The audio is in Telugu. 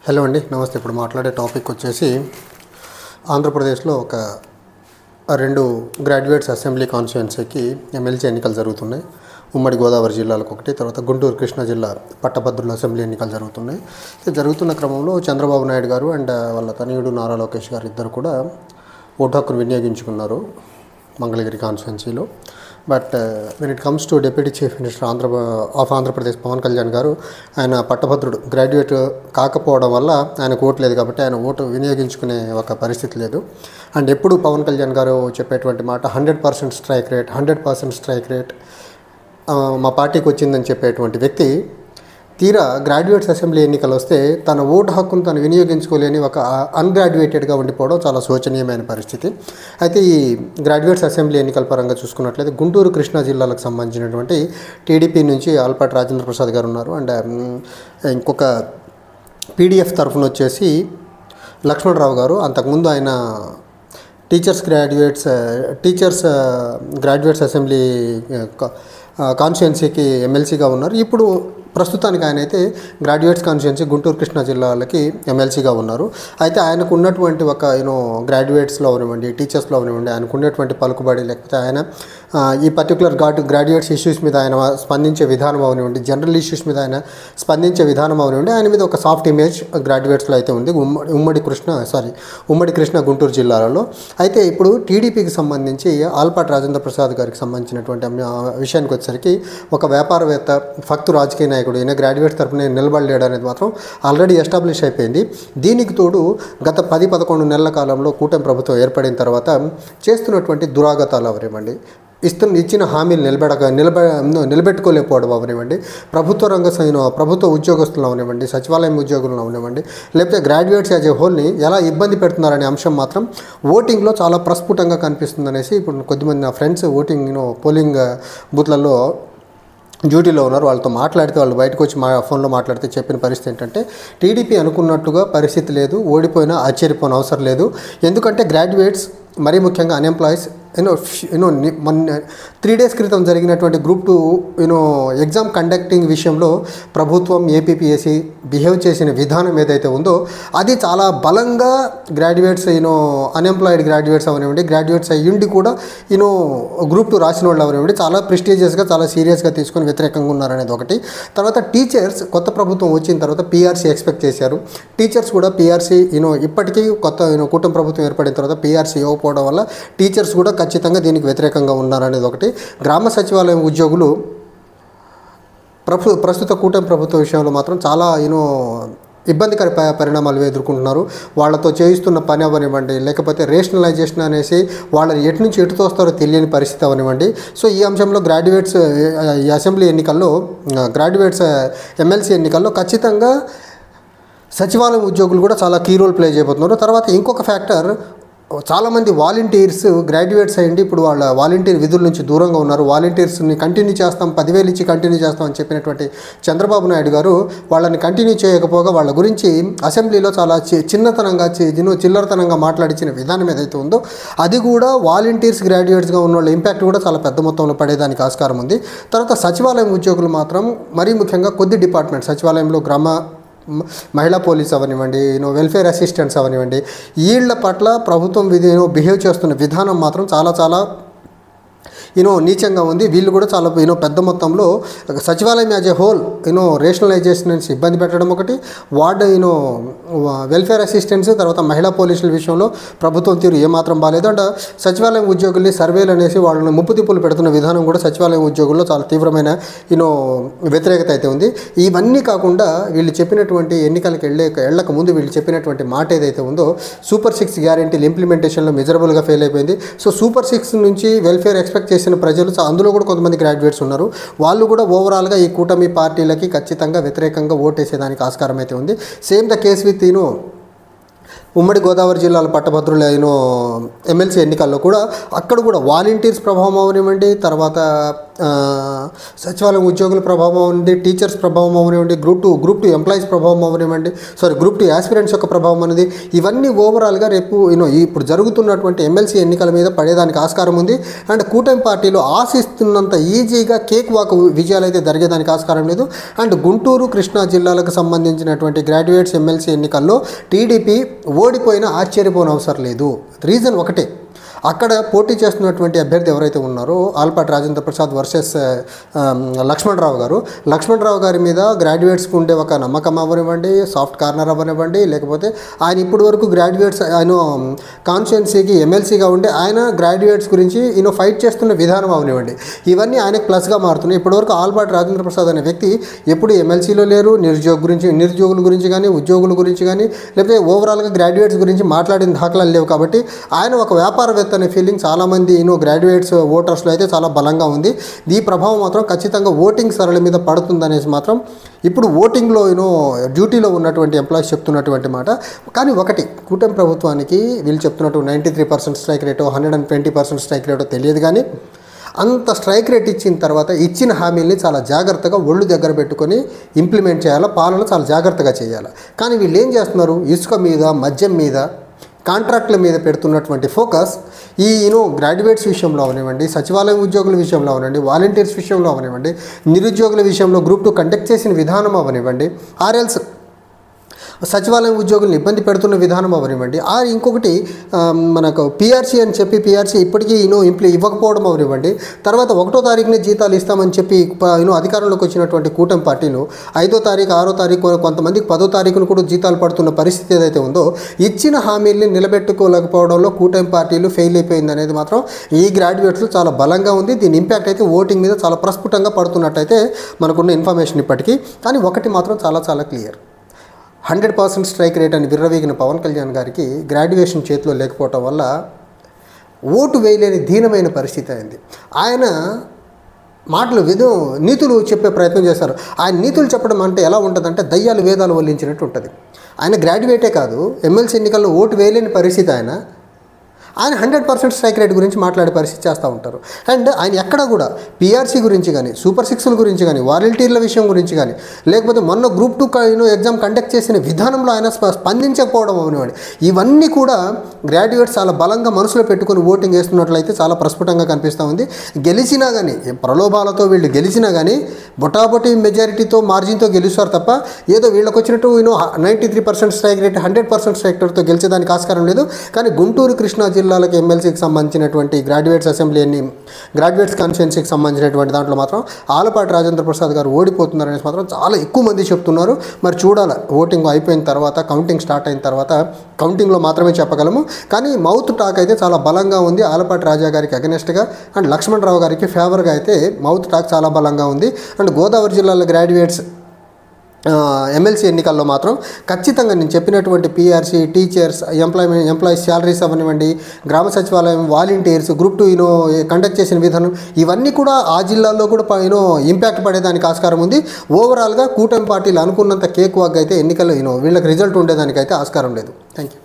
హలో అండి, నమస్తే. ఇప్పుడు మాట్లాడే టాపిక్ వచ్చేసి ఆంధ్రప్రదేశ్లో ఒక 2 గ్రాడ్యుయేట్స్ అసెంబ్లీ కాన్స్టిట్యుయెన్సీకి ఎమ్మెల్సీ ఎన్నికలు జరుగుతున్నాయి. ఉమ్మడి గోదావరి జిల్లాలకు ఒకటి, తర్వాత గుంటూరు కృష్ణా జిల్లా పట్టభద్రుల అసెంబ్లీ ఎన్నికలు జరుగుతున్నాయి. జరుగుతున్న క్రమంలో చంద్రబాబు నాయుడు గారు అండ్ వాళ్ళ తనయుడు నారా లోకేష్ గారు ఇద్దరు కూడా ఓటు హక్కును వినియోగించుకున్నారు Mangalagiri కాన్స్టిట్యుయెన్సీలో. But when it comes to deputy chief minister Andhra Pradesh Pawan Kalyan గారు, ఆయన పట్టభద్రుడు గ్రాడ్యుయేట్ కాకపోవడం వల్ల ఆయనకు ఓటు లేదు కాబట్టి ఆయన ఓటు వినియోగించుకునే ఒక పరిస్థితి లేదు. అండ్ ఎప్పుడు పవన్ కళ్యాణ్ గారు చెప్పేటువంటి మాట 100% స్ట్రైక్ రేట్, 100% స్ట్రైక్ రేట్ మా పార్టీకి వచ్చిందని చెప్పేటువంటి వ్యక్తి తీరా గ్రాడ్యుయేట్స్ అసెంబ్లీ ఎన్నికలు వస్తే తన ఓటు హక్కును తను వినియోగించుకోలేని ఒక అన్గ్రాడ్యుయేటెడ్గా ఉండిపోవడం చాలా శోచనీయమైన పరిస్థితి. అయితే ఈ గ్రాడ్యుయేట్స్ అసెంబ్లీ ఎన్నికల పరంగా చూసుకున్నట్లయితే గుంటూరు కృష్ణా జిల్లాలకు సంబంధించినటువంటి టీడీపీ నుంచి ఆల్పాటి రాజేంద్ర ప్రసాద్ గారు ఉన్నారు. అండ్ ఇంకొక పీడీఎఫ్ తరఫున వచ్చేసి లక్ష్మణరావు గారు. అంతకుముందు ఆయన టీచర్స్ గ్రాడ్యుయేట్స్ అసెంబ్లీ కాన్స్టిట్యుయెన్సీకి ఎమ్మెల్సీగా ఉన్నారు. ఇప్పుడు ప్రస్తుతానికి ఆయన అయితే గ్రాడ్యుయేట్స్ కాన్స్టిట్యుయెన్సీ గుంటూరు కృష్ణా జిల్లాలకి ఎమ్మెల్సీగా ఉన్నారు. అయితే ఆయనకు ఉన్నటువంటి ఒక గ్రాడ్యుయేట్స్లో అవనివ్వండి, టీచర్స్లో అవనివ్వండి, ఆయనకు ఉన్నటువంటి పలుకుబడి, లేకపోతే ఆయన ఈ పర్టికులర్ గ్రాడ్యుయేట్స్ ఇష్యూస్ మీద ఆయన స్పందించే విధానం అవనివ్వండి, జనరల్ ఇష్యూస్ మీద ఆయన స్పందించే విధానం అవనివ్వండి, ఆయన మీద ఒక సాఫ్ట్ ఇమేజ్ గ్రాడ్యుయేట్స్లో అయితే ఉంది ఉమ్మడి కృష్ణా గుంటూరు జిల్లాలలో. అయితే ఇప్పుడు టీడీపీకి సంబంధించి ఆల్పాటి రాజేంద్ర ప్రసాద్ గారికి సంబంధించినటువంటి విషయానికి వచ్చేసరికి ఒక వ్యాపారవేత్త, ఫక్తు రాజకీయ నాయకుడు, ఈయన గ్రాడ్యుయేట్స్ తరఫున నిలబడలేడు అనేది మాత్రం ఆల్రెడీ ఎస్టాబ్లిష్ అయిపోయింది. దీనికి తోడు గత 10-11 నెలల కాలంలో కూటమి ప్రభుత్వం ఏర్పడిన తర్వాత చేస్తున్నటువంటి దురాగతాలు అవనివ్వండి, ఇచ్చిన హామీలు నిలబెట్టుకోలేకపోవడం అవనివ్వండి, ప్రభుత్వ ఉద్యోగస్తులు అవనివ్వండి, సచివాలయం ఉద్యోగులను అవనివ్వండి, లేకపోతే గ్రాడ్యుయేట్స్ యాజ్ ఏ హోల్ని ఎలా ఇబ్బంది పెడుతున్నారనే అంశం మాత్రం ఓటింగ్లో చాలా ప్రస్ఫుటంగా కనిపిస్తుందనేసి ఇప్పుడు కొద్దిమంది నా ఫ్రెండ్స్ పోలింగ్ బూత్లలో డ్యూటీలో ఉన్నారు. వాళ్ళతో మాట్లాడితే వాళ్ళు బయటకు వచ్చి ఫోన్లో మాట్లాడితే చెప్పిన పరిస్థితి ఏంటంటే, టీడీపీ అనుకున్నట్టుగా పరిస్థితి లేదు, ఓడిపోయినా ఆశ్చర్యపోయిన అవసరం లేదు. ఎందుకంటే గ్రాడ్యుయేట్స్, మరీ ముఖ్యంగా అన్ఎంప్లాయీస్ మొన్న 3 days క్రితం జరిగినటువంటి గ్రూప్ 2 ఎగ్జామ్ కండక్టింగ్ విషయంలో ప్రభుత్వం ఏపీపీఎస్సీ బిహేవ్ చేసిన విధానం ఏదైతే ఉందో అది చాలా బలంగా గ్రాడ్యుయేట్స్ అన్ఎంప్లాయిడ్ గ్రాడ్యుయేట్స్ అవనివ్వండి, గ్రాడ్యుయేట్స్ అయ్యుండి కూడా గ్రూప్ 2 రాసిన వాళ్ళు అవనివ్వండి, చాలా ప్రెస్టీజియస్గా, చాలా సీరియస్గా తీసుకొని వ్యతిరేకంగా ఉన్నారనేది ఒకటి. తర్వాత టీచర్స్, కొత్త ప్రభుత్వం వచ్చిన తర్వాత పీఆర్సీ ఎక్స్పెక్ట్ చేశారు. టీచర్స్ కూడా పీఆర్సీ ఇప్పటికీ కూటమి ప్రభుత్వం ఏర్పడిన తర్వాత పీఆర్సీ ఇవ్వకపోవడం వల్ల టీచర్స్ కూడా ఖచ్చితంగా దీనికి వ్యతిరేకంగా ఉన్నారనేది ఒకటి. గ్రామ సచివాలయం ఉద్యోగులు ప్రస్తుత కూటమి ప్రభుత్వ విషయంలో మాత్రం చాలా ఇబ్బందికర పరిణామాలు ఎదుర్కొంటున్నారు. వాళ్ళతో చేయిస్తున్న పని అవనివ్వండి, లేకపోతే రేషనలైజేషన్ అనేసి వాళ్ళని ఎటు నుంచి ఎటు తోస్తారో తెలియని పరిస్థితి అవనివ్వండి. సో ఈ అంశంలో ఈ అసెంబ్లీ ఎన్నికల్లో, గ్రాడ్యుయేట్స్ ఎమ్మెల్సీ ఎన్నికల్లో ఖచ్చితంగా సచివాలయం ఉద్యోగులు కూడా చాలా కీ రోల్ ప్లే చేయబోతున్నారు. తర్వాత ఇంకొక ఫ్యాక్టర్, చాలామంది వాలంటీర్స్ గ్రాడ్యుయేట్స్ అయ్యండి ఇప్పుడు వాళ్ళ వాలంటీర్ విధుల నుంచి దూరంగా ఉన్నారు. వాలంటీర్స్ని కంటిన్యూ చేస్తాం, 10,000 ఇచ్చి కంటిన్యూ చేస్తాం అని చెప్పినటువంటి చంద్రబాబు నాయుడు గారు వాళ్ళని కంటిన్యూ చేయకపోగా వాళ్ళ గురించి అసెంబ్లీలో చాలా చిల్లరతనంగా మాట్లాడించిన విధానం ఏదైతే ఉందో అది కూడా వాలంటీర్స్ గ్రాడ్యుయేట్స్గా ఉన్న వాళ్ళ ఇంపాక్ట్ కూడా చాలా పెద్ద మొత్తంలో పడేదానికి ఆస్కారం ఉంది. తర్వాత సచివాలయం ఉద్యోగులు మాత్రం మరీ ముఖ్యంగా కొద్ది డిపార్ట్మెంట్, సచివాలయంలో మహిళా పోలీస్ అవనివ్వండి, వెల్ఫేర్ అసిస్టెంట్స్ అవనివ్వండి, వీళ్ళ పట్ల ప్రభుత్వం బిహేవ్ చేస్తున్న విధానం మాత్రం చాలా నీచంగా ఉంది. వీళ్ళు కూడా చాలా పెద్ద మొత్తంలో సచివాలయం యాజ్ ఏ హోల్ రేషనలైజేషన్ ఇబ్బంది పెట్టడం ఒకటి, వార్డు వెల్ఫేర్ అసిస్టెంట్స్, తర్వాత మహిళా పోలీసుల విషయంలో ప్రభుత్వం తీరు ఏమాత్రం బాగాలేదు. అండ్ సచివాలయం ఉద్యోగుల్ని సర్వేలు అనేసి వాళ్ళని ముప్పుతిప్పులు పెడుతున్న విధానం కూడా సచివాలయం ఉద్యోగుల్లో చాలా తీవ్రమైన వ్యతిరేకత అయితే ఉంది. ఇవన్నీ కాకుండా వీళ్ళు చెప్పినటువంటి ఎన్నికలకు వెళ్ళక ముందు వీళ్ళు చెప్పినటువంటి మాట ఏదైతే ఉందో సూపర్ 6 గ్యారెంటీలు ఇంప్లిమెంటేషన్లో మెజరబుల్గా ఫెయిల్ అయిపోయింది. సో సూపర్ 6 నుంచి వెల్ఫేర్ ఎక్స్పెక్ట్ చేసిన ప్రజలు, అందులో కూడా కొంతమంది గ్రాడ్యుయేట్స్ ఉన్నారు, వాళ్ళు కూడా ఓవరాల్గా ఈ కూటమి పార్టీలకి ఖచ్చితంగా వ్యతిరేకంగా ఓటేసేదానికి ఆస్కారం అయితే ఉంది. సేమ్ ద కేస్ విత్ ఉమ్మడి గోదావరి జిల్లాల పట్టభద్రులు అయిన ఎమ్మెల్సీ ఎన్నికల్లో కూడా అక్కడ కూడా వాలంటీర్స్ ప్రభావం అవనివ్వండి, తర్వాత సచివాలయం ఉద్యోగుల ప్రభావం అవనివ్వండి, టీచర్స్ ప్రభావం అవనివ్వండి, గ్రూప్ టూ ఎంప్లాయీస్ ప్రభావం అవనివ్వండి, గ్రూప్ టూ యాస్పిరెంట్స్ యొక్క ప్రభావం అనేది ఇవన్నీ ఓవరాల్గా రేపు ఇప్పుడు జరుగుతున్నటువంటి ఎమ్మెల్సీ ఎన్నికల మీద పడేదానికి ఆస్కారం ఉంది. అండ్ కూటమి పార్టీలు ఆశిస్తున్నంత ఈజీగా కేక్ వాక్ విజయాలు అయితే జరిగేదానికి ఆస్కారం లేదు. అండ్ గుంటూరు కృష్ణా జిల్లాలకు సంబంధించినటువంటి గ్రాడ్యుయేట్స్ ఎమ్మెల్సీ ఎన్నికల్లో టీడీపీ ఓడిపోయినా ఆశ్చర్యపోనవసరం లేదు. రీజన్ ఒకటే, అక్కడ పోటీ చేస్తున్నటువంటి అభ్యర్థి ఎవరైతే ఉన్నారో ఆలపాటి రాజేంద్ర ప్రసాద్ వర్సెస్ లక్ష్మణరావు గారి మీద గ్రాడ్యుయేట్స్కి ఉండే ఒక నమ్మకం అవ్వనివ్వండి, సాఫ్ట్ కార్నర్ అవ్వనివ్వండి, లేకపోతే ఆయన ఇప్పటి వరకు గ్రాడ్యుయేట్స్ ఆయన కాన్స్టిట్యున్సీకి ఎమ్మెల్సీగా ఉండే ఆయన గ్రాడ్యుయేట్స్ గురించి ఫైట్ చేస్తున్న విధానం అవనివ్వండి, ఇవన్నీ ఆయనకు ప్లస్గా మారుతున్నాయి. ఇప్పటివరకు ఆలపాటి రాజేంద్ర ప్రసాద్ అనే వ్యక్తి ఎప్పుడు ఎమ్మెల్సీలో లేరు. నిరుద్యోగుల గురించి కానీ, ఉద్యోగుల గురించి కానీ, లేకపోతే ఓవరాల్గా గ్రాడ్యుయేట్స్ గురించి మాట్లాడిన దాఖలాలు లేవు. కాబట్టి ఆయన ఒక వ్యాపారవేత్త అనే ఫీలింగ్ చాలామంది గ్రాడ్యుయేట్స్ ఓటర్స్లో అయితే చాలా బలంగా ఉంది. ఈ ప్రభావం మాత్రం ఖచ్చితంగా ఓటింగ్ సరళి మీద పడుతుందనేసి మాత్రం ఇప్పుడు ఓటింగ్లో డ్యూటీలో ఉన్నటువంటి ఎంప్లాయీస్ చెప్తున్నటువంటి మాట. కానీ ఒకటి, కూటమి ప్రభుత్వానికి వీళ్ళు చెప్తున్నట్టు 93% స్ట్రైక్ రేటో 120% స్ట్రైక్ రేటో తెలియదు. కానీ అంత స్ట్రైక్ రేట్ ఇచ్చిన తర్వాత ఇచ్చిన హామీల్ని చాలా జాగ్రత్తగా ఒళ్ళు దగ్గర పెట్టుకొని ఇంప్లిమెంట్ చేయాలి, పాలన చాలా జాగ్రత్తగా చేయాలి. కానీ వీళ్ళు ఏం చేస్తున్నారు, ఇసుక మీద, మద్యం మీద, కాంట్రాక్ట్ల మీద పెడుతున్నటువంటి ఫోకస్ ఈ గ్రాడ్యుయేట్స్ విషయంలో అవనివ్వండి, సచివాలయం ఉద్యోగుల విషయంలో అవనివ్వండి, వాలంటీర్స్ విషయంలో అవనివ్వండి, నిరుద్యోగుల విషయంలో గ్రూప్ 2 కండక్ట్ చేసిన విధానం అవనివ్వండి, ఆర్ఎల్స్ సచివాలయం ఉద్యోగులను ఇబ్బంది పెడుతున్న విధానం అవనివ్వండి, ఇంకొకటి మనకు పిఆర్సీ అని చెప్పి పిఆర్సీ ఇప్పటికీ ఇవ్వకపోవడం అవనివ్వండి, తర్వాత 1వ తారీఖునే జీతాలు ఇస్తామని చెప్పి అధికారంలోకి వచ్చినటువంటి కూటమి పార్టీలు 5వ తారీఖు 6వ తారీఖు కొంతమందికి 10వ తారీఖును కూడా జీతాలు పడుతున్న పరిస్థితి ఏదైతే ఉందో, ఇచ్చిన హామీల్ని నిలబెట్టుకోలేకపోవడంలో కూటమి పార్టీలు ఫెయిల్ అయిపోయింది అనేది మాత్రం ఈ గ్రాడ్యుయేట్స్ చాలా బలంగా ఉంది. దీని ఇంపాక్ట్ అయితే ఓటింగ్ మీద చాలా ప్రస్ఫుటంగా పడుతున్నట్టయితే మనకున్న ఇన్ఫర్మేషన్ ఇప్పటికీ. కానీ ఒకటి మాత్రం చాలా చాలా క్లియర్, 100% స్ట్రైక్ రేట్ అని విర్రవీగిన పవన్ కళ్యాణ్ గారికి గ్రాడ్యుయేషన్ చేతిలో లేకపోవటం వల్ల ఓటు వేయలేని దీనమైన పరిస్థితి అయింది. ఆయన నీతులు చెప్పే ప్రయత్నం చేశారు. ఆయన నీతులు చెప్పడం అంటే ఎలా ఉంటుందంటే దయ్యాలు వేదాలు వల్లించినట్టు ఉంటుంది. ఆయన గ్రాడ్యుయేటే కాదు, ఎమ్మెల్సీ ఎన్నికల్లో ఓటు వేయలేని పరిస్థితి ఆయన 100% స్ట్రైక్ రేట్ గురించి మాట్లాడే పరిస్థితి చేస్తూ ఉంటారు. అండ్ ఆయన ఎక్కడ కూడా పిఆర్సీ గురించి కానీ, సూపర్ సిక్స్ల గురించి కానీ, వాలంటీర్ల విషయం గురించి కానీ, లేకపోతే మొన్న గ్రూప్ 2 ఎగ్జామ్ కండక్ట్ చేసిన విధానంలో ఆయన స్పందించకపోవడం అవనివ్వండి, ఇవన్నీ కూడా గ్రాడ్యుయేట్స్ చాలా బలంగా మనసులో పెట్టుకుని ఓటింగ్ వేస్తున్నట్లయితే చాలా ప్రస్ఫుటంగా కనిపిస్తూ ఉంది. గెలిచినా కానీ, ప్రలోభాలతో వీళ్ళు గెలిచినా కానీ బొటాబొటి మెజారిటీతో మార్జిన్తో గెలుస్తారు తప్ప ఏదో వీళ్ళకి వచ్చినట్టు 93% స్ట్రైక్ రేట్ 100% స్ట్రైక్ రేట్తో గెలిచేదానికి ఆస్కారం లేదు. కానీ గుంటూరు కృష్ణా జిల్లాలకు ఎమ్మెల్సీకి సంబంధించినటువంటి గ్రాడ్యుయేట్స్ కాన్స్టిట్యున్సీకి సంబంధించినటువంటి దాంట్లో మాత్రం ఆలపాటి రాజేంద్ర ప్రసాద్ గారు ఓడిపోతున్నారనేసి మాత్రం చాలా ఎక్కువ మంది చెప్తున్నారు. మరి చూడాలి, ఓటింగ్ అయిపోయిన తర్వాత, కౌంటింగ్ స్టార్ట్ అయిన తర్వాత కౌంటింగ్లో మాత్రమే చెప్పగలము. కానీ మౌత్ టాక్ అయితే చాలా బలంగా ఉంది ఆలపాటి రాజా గారికి అగెనెస్ట్గా. అండ్ లక్ష్మణరావు గారికి ఫేవర్గా అయితే మౌత్ టాక్ చాలా బలంగా ఉంది. అండ్ గోదావరి జిల్లాలో గ్రాడ్యుయేట్స్ ఎమ్మెల్సీ ఎన్నికల్లో మాత్రం ఖచ్చితంగా నేను చెప్పినటువంటి పిఆర్సీ, టీచర్స్, ఎంప్లాయీస్ శాలరీస్ అవనివ్వండి, గ్రామ సచివాలయం, వాలంటీర్స్, గ్రూప్ 2 కండక్ట్ చేసిన విధానం, ఇవన్నీ కూడా ఆ జిల్లాల్లో కూడా ఇంపాక్ట్ పడేదానికి ఆస్కారం ఉంది. ఓవరాల్గా కూటమి పార్టీలు అనుకున్నంత కేక్ వాగ్ అయితే ఎన్నికల్లో వీళ్ళకి రిజల్ట్ ఉండేదానికైతే ఆస్కారం లేదు. Thank you.